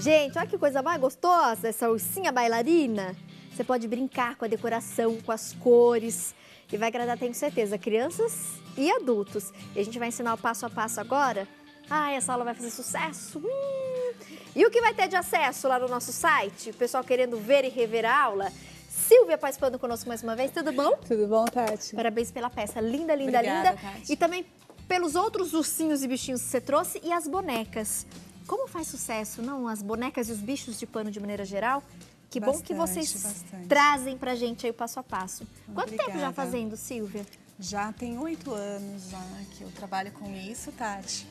Gente, olha que coisa mais gostosa, essa ursinha bailarina. Você pode brincar com a decoração, com as cores e vai agradar, tenho certeza, crianças e adultos. E a gente vai ensinar o passo a passo agora. Ai, essa aula vai fazer sucesso. E o que vai ter de acesso lá no nosso site? O pessoal querendo ver e rever a aula? Silvia participando conosco mais uma vez, tudo bom? Tudo bom, Tati? Parabéns pela peça, linda, linda, Obrigada, linda. Tati. E também pelos outros ursinhos e bichinhos que você trouxe e as bonecas. Como faz sucesso, não? As bonecas e os bichos de pano de maneira geral? Que bom que vocês trazem pra gente aí o passo a passo. Quanto tempo já fazendo, Silvia? Já tem 8 anos já que eu trabalho com isso, Tati.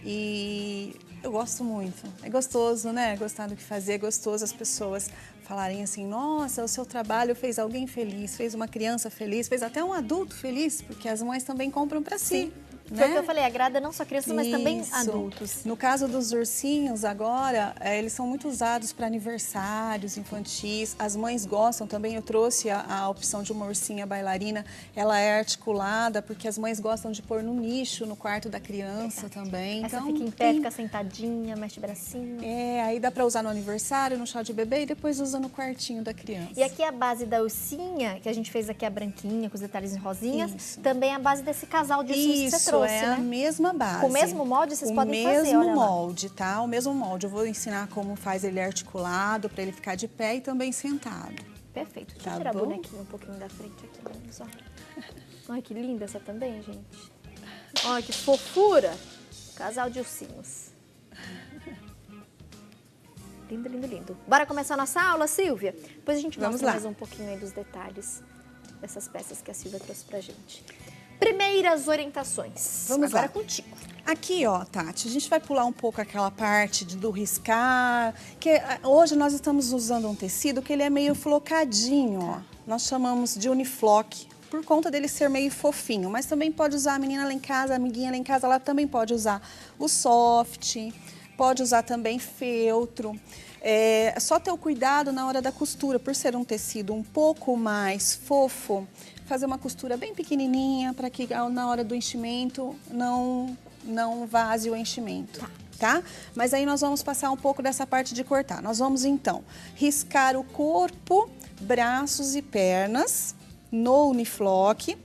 E eu gosto muito. É gostoso, né? Gostar do que fazer, é gostoso as pessoas falarem assim, nossa, o seu trabalho fez alguém feliz, fez uma criança feliz, fez até um adulto feliz, porque as mães também compram para si. Foi o que eu falei, agrada não só crianças, mas também adultos. No caso dos ursinhos agora, eles são muito usados para aniversários infantis. As mães gostam também, eu trouxe a opção de uma ursinha bailarina. Ela é articulada porque as mães gostam de pôr no nicho, no quarto da criança também. Essa então, fica em pé, fica sentadinha, mexe o bracinho. Aí dá para usar no aniversário, no chá de bebê e depois usa no quartinho da criança. E aqui a base da ursinha, que a gente fez aqui a branquinha, com os detalhes em rosinhas, também é a base desse casal de ursinhos que você trouxe. É a mesma base. Com o mesmo molde vocês podem fazer, olha lá. O mesmo molde, tá? O mesmo molde. Eu vou ensinar como faz ele articulado, para ele ficar de pé e também sentado. Perfeito. Deixa eu tirar a bonequinha um pouquinho da frente aqui, vamos lá. Olha que linda essa também, gente. Olha que fofura. Casal de ursinhos. Lindo, lindo, lindo. Bora começar a nossa aula, Silvia? Depois a gente mostra mais um pouquinho aí dos detalhes dessas peças que a Silvia trouxe pra gente. Primeiras orientações. Vamos agora lá. Contigo. Aqui, ó, Tati, a gente vai pular um pouco aquela parte do riscar, que hoje nós estamos usando um tecido que ele é meio flocadinho, ó. Nós chamamos de uniflock, por conta dele ser meio fofinho, mas também pode usar a menina lá em casa, a amiguinha lá em casa, ela também pode usar o soft, pode usar também feltro. É só ter o cuidado na hora da costura, por ser um tecido um pouco mais fofo, fazer uma costura bem pequenininha para que na hora do enchimento não vaze o enchimento, tá? Mas aí nós vamos passar um pouco dessa parte de cortar. Nós vamos então riscar o corpo, braços e pernas no uniflock,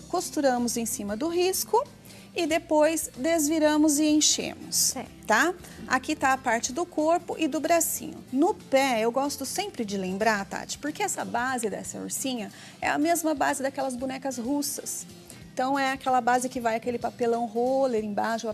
costuramos em cima do risco e depois desviramos e enchemos, tá? Aqui tá a parte do corpo e do bracinho. No pé, eu gosto sempre de lembrar, Tati, porque essa base dessa ursinha é a mesma base daquelas bonecas russas. Então, é aquela base que vai aquele papelão roller embaixo,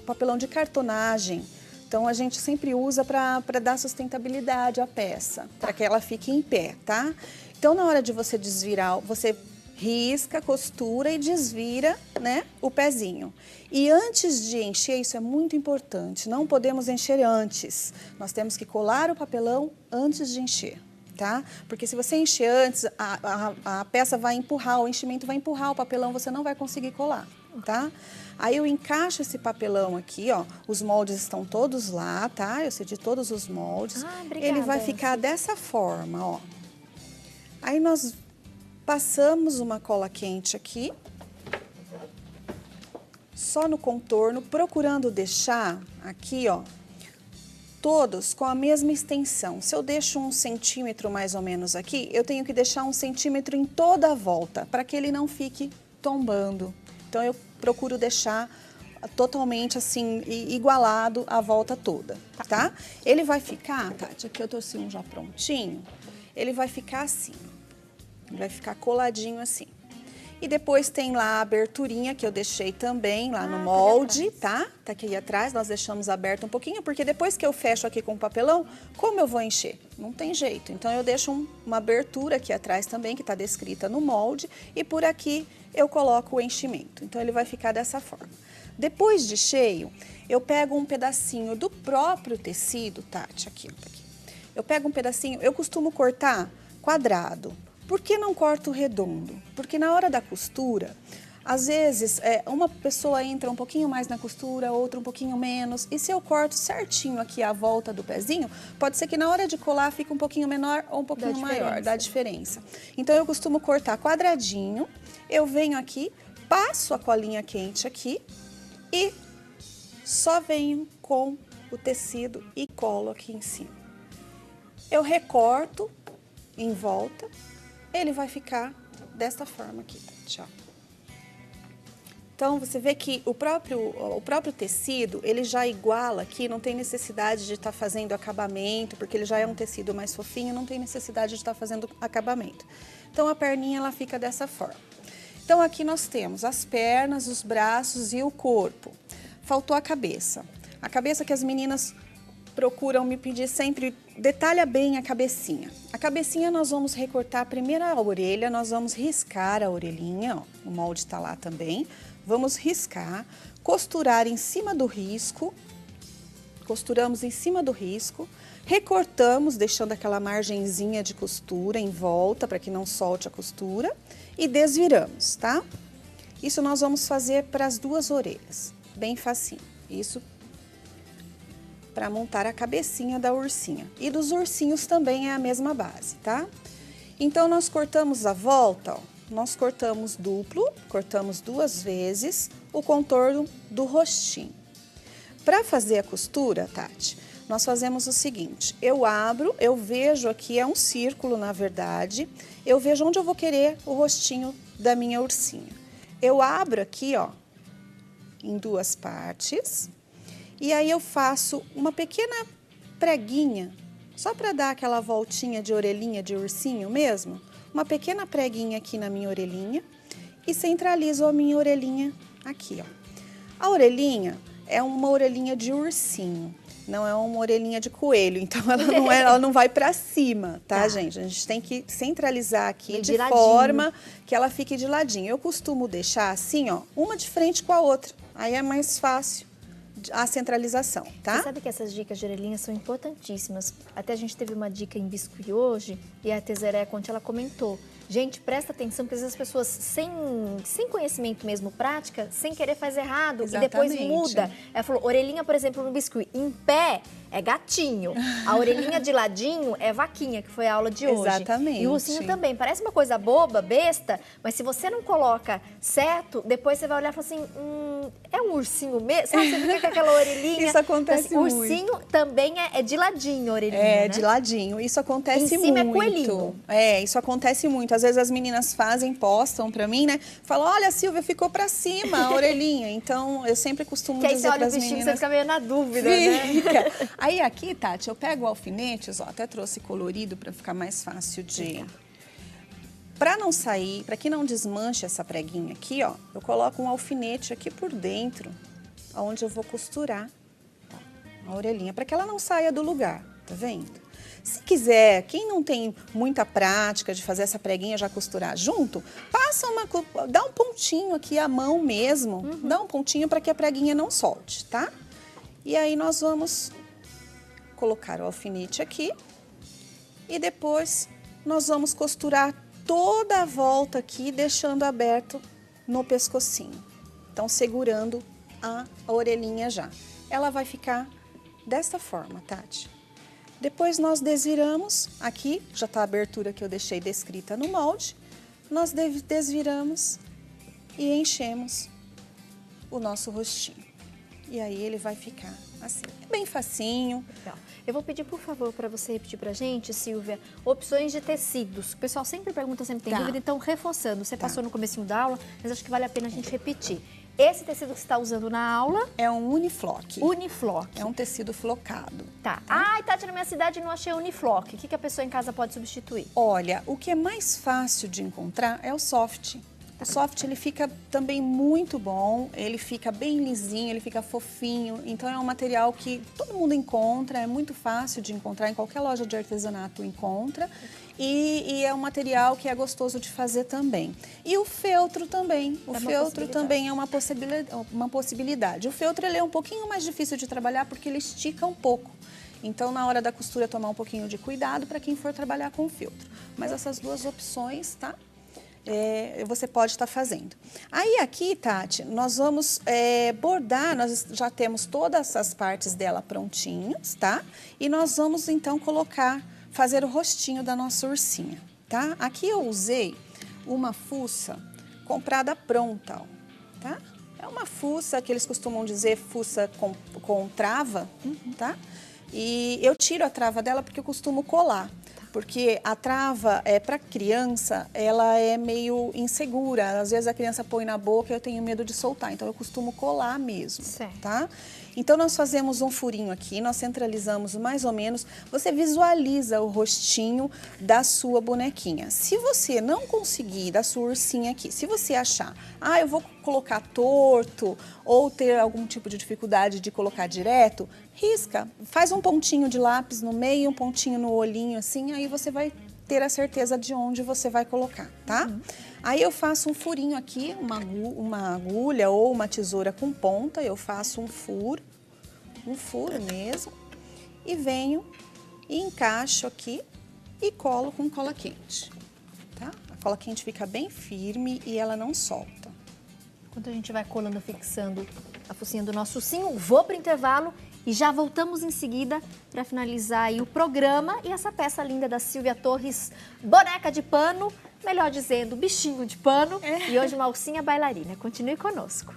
papelão de cartonagem. Então, a gente sempre usa para dar sustentabilidade à peça, para que ela fique em pé, tá? Então, na hora de você desvirar, você risca, costura e desvira, né, o pezinho. E antes de encher, isso é muito importante, não podemos encher antes. Nós temos que colar o papelão antes de encher, tá? Porque se você encher antes, a peça vai empurrar, o enchimento vai empurrar o papelão, você não vai conseguir colar, tá? Aí eu encaixo esse papelão aqui, ó, os moldes estão todos lá, tá? Eu cedi todos os moldes. Obrigada. Ele vai ficar dessa forma, ó. Aí nós passamos uma cola quente aqui, só no contorno, procurando deixar aqui, ó, todos com a mesma extensão. Se eu deixo 1 centímetro mais ou menos aqui, eu tenho que deixar 1 centímetro em toda a volta, para que ele não fique tombando. Então, eu procuro deixar totalmente assim, igualado a volta toda, tá? Ele vai ficar, Tati, aqui eu trouxe um já prontinho, ele vai ficar assim. Vai ficar coladinho assim. E depois tem lá a aberturinha que eu deixei também lá no molde, tá? Tá aqui atrás, nós deixamos aberto um pouquinho, porque depois que eu fecho aqui com o papelão, como eu vou encher? Não tem jeito. Então, eu deixo uma abertura aqui atrás também, que tá descrita no molde, e por aqui eu coloco o enchimento. Então, ele vai ficar dessa forma. Depois de cheio, eu pego um pedacinho do próprio tecido, Tati, aqui, aqui. Eu pego um pedacinho, eu costumo cortar quadrado. Por que não corto redondo? Porque na hora da costura, às vezes, uma pessoa entra um pouquinho mais na costura, outra um pouquinho menos. E se eu corto certinho aqui a volta do pezinho, pode ser que na hora de colar fique um pouquinho menor ou um pouquinho maior, dá diferença. Então, eu costumo cortar quadradinho, eu venho aqui, passo a colinha quente aqui e só venho com o tecido e colo aqui em cima. Eu recorto em volta, ele vai ficar desta forma aqui, Tati, ó. Então, você vê que o próprio tecido, ele já iguala aqui, não tem necessidade de estar fazendo acabamento, porque ele já é um tecido mais fofinho, não tem necessidade de estar fazendo acabamento. Então, a perninha, ela fica dessa forma. Então, aqui nós temos as pernas, os braços e o corpo. Faltou a cabeça. A cabeça que as meninas procuram me pedir sempre, detalha bem a cabecinha. A cabecinha nós vamos recortar primeiro a orelha, nós vamos riscar a orelhinha, ó, o molde está lá também. Vamos riscar, costurar em cima do risco, costuramos em cima do risco, recortamos, deixando aquela margenzinha de costura em volta, para que não solte a costura, e desviramos, tá? Isso nós vamos fazer para as duas orelhas, bem facinho. Isso para montar a cabecinha da ursinha. E dos ursinhos também é a mesma base, tá? Então, nós cortamos a volta, ó. Nós cortamos duplo, cortamos 2 vezes o contorno do rostinho. Para fazer a costura, Tati, nós fazemos o seguinte, eu abro, eu vejo aqui, é um círculo na verdade, eu vejo onde eu vou querer o rostinho da minha ursinha. Eu abro aqui, ó, em 2 partes, e aí eu faço uma pequena preguinha, só para dar aquela voltinha de orelhinha de ursinho mesmo, uma pequena preguinha aqui na minha orelhinha e centralizo a minha orelhinha aqui, ó. A orelhinha é uma orelhinha de ursinho, não é uma orelhinha de coelho, então ela não vai para cima, tá, gente? A gente tem que centralizar aqui de forma que ela fique de ladinho. Eu costumo deixar assim, ó, uma de frente com a outra, aí é mais fácil a centralização, tá? Você sabe que essas dicas de orelhinha são importantíssimas. Até a gente teve uma dica em biscuit hoje e a Tezeré Conte, ela comentou. Gente, presta atenção, porque às vezes as pessoas sem conhecimento mesmo, prática, sem querer faz errado. Exatamente. E depois muda. Ela falou, orelhinha, por exemplo, no biscuit, em pé é gatinho. A orelhinha de ladinho é vaquinha, que foi a aula de hoje. Exatamente. E o ursinho também. Parece uma coisa boba, besta, mas se você não coloca certo, depois você vai olhar e falar assim, é um ursinho mesmo? Sabe, você fica com aquela orelhinha. Isso acontece então, muito. Ursinho também é de ladinho a orelhinha, É, né? de ladinho. Isso acontece muito. Em cima é coelhinho. É, isso acontece muito. Às vezes as meninas fazem, postam pra mim, né? Falam, olha, Silvia, ficou pra cima a orelhinha. Então, eu sempre costumo que dizer aí você olha o pras vestido, meninas... você fica meio na dúvida, Fica. né? Aí aqui, Tati, eu pego alfinetes, ó, até trouxe colorido pra ficar mais fácil de... Pra não sair, pra que não desmanche essa preguinha aqui, ó, eu coloco um alfinete aqui por dentro, onde eu vou costurar a orelhinha, pra que ela não saia do lugar, tá vendo? Se quiser, quem não tem muita prática de fazer essa preguinha já costurar junto, dá um pontinho aqui à mão mesmo, dá um pontinho para que a preguinha não solte, tá? E aí nós vamos colocar o alfinete aqui e depois nós vamos costurar toda a volta aqui, deixando aberto no pescocinho. Então, segurando a orelhinha já. Ela vai ficar desta forma, Tati. Depois nós desviramos, aqui já está a abertura que eu deixei descrita no molde, nós desviramos e enchemos o nosso rostinho. E aí ele vai ficar assim, bem facinho. Legal. Eu vou pedir, por favor, para você repetir pra gente, Silvia, opções de tecidos. O pessoal sempre pergunta, sempre tem dúvida, então reforçando. Você passou no comecinho da aula, mas acho que vale a pena a gente repetir. Esse tecido que você está usando na aula... É um Uniflock. Uniflock. É um tecido flocado. Tá. Ai, Tati, na minha cidade não achei Uniflock. O que a pessoa em casa pode substituir? Olha, o que é mais fácil de encontrar é o soft. O soft, ele fica também muito bom, ele fica bem lisinho, ele fica fofinho. Então, é um material que todo mundo encontra, é muito fácil de encontrar, em qualquer loja de artesanato encontra. E é um material que é gostoso de fazer também. E o feltro também. O feltro também é uma possibilidade. O feltro, ele é um pouquinho mais difícil de trabalhar porque ele estica um pouco. Então, na hora da costura, tomar um pouquinho de cuidado para quem for trabalhar com o feltro. Mas essas duas opções, tá? Você pode estar fazendo. Aí aqui, Tati, nós vamos bordar, nós já temos todas as partes dela prontinhas, tá? E nós vamos então fazer o rostinho da nossa ursinha, tá? Aqui eu usei uma fuça comprada pronta, ó, tá? É uma fuça que eles costumam dizer fuça com trava, tá? E eu tiro a trava dela porque eu costumo colar. Porque a trava, para criança, ela é meio insegura. Às vezes a criança põe na boca e eu tenho medo de soltar. Então eu costumo colar mesmo, tá? Então nós fazemos um furinho aqui, nós centralizamos mais ou menos. Você visualiza o rostinho da sua bonequinha. Se você não conseguir, da sua ursinha aqui, se você achar, eu vou colocar torto ou ter algum tipo de dificuldade de colocar direto, risca, faz um pontinho de lápis no meio, um pontinho no olhinho assim, aí você vai ter a certeza de onde você vai colocar, tá? Aí eu faço um furinho aqui, uma agulha ou uma tesoura com ponta, eu faço um furo mesmo, e venho e encaixo aqui e colo com cola quente, tá? A cola quente fica bem firme e ela não solta. Enquanto a gente vai colando, fixando a focinha do nosso ursinho, vou para o intervalo e já voltamos em seguida para finalizar aí o programa e essa peça linda da Silvia Torres, boneca de pano, melhor dizendo, bichinho de pano, e hoje uma ursinha bailarina. Continue conosco.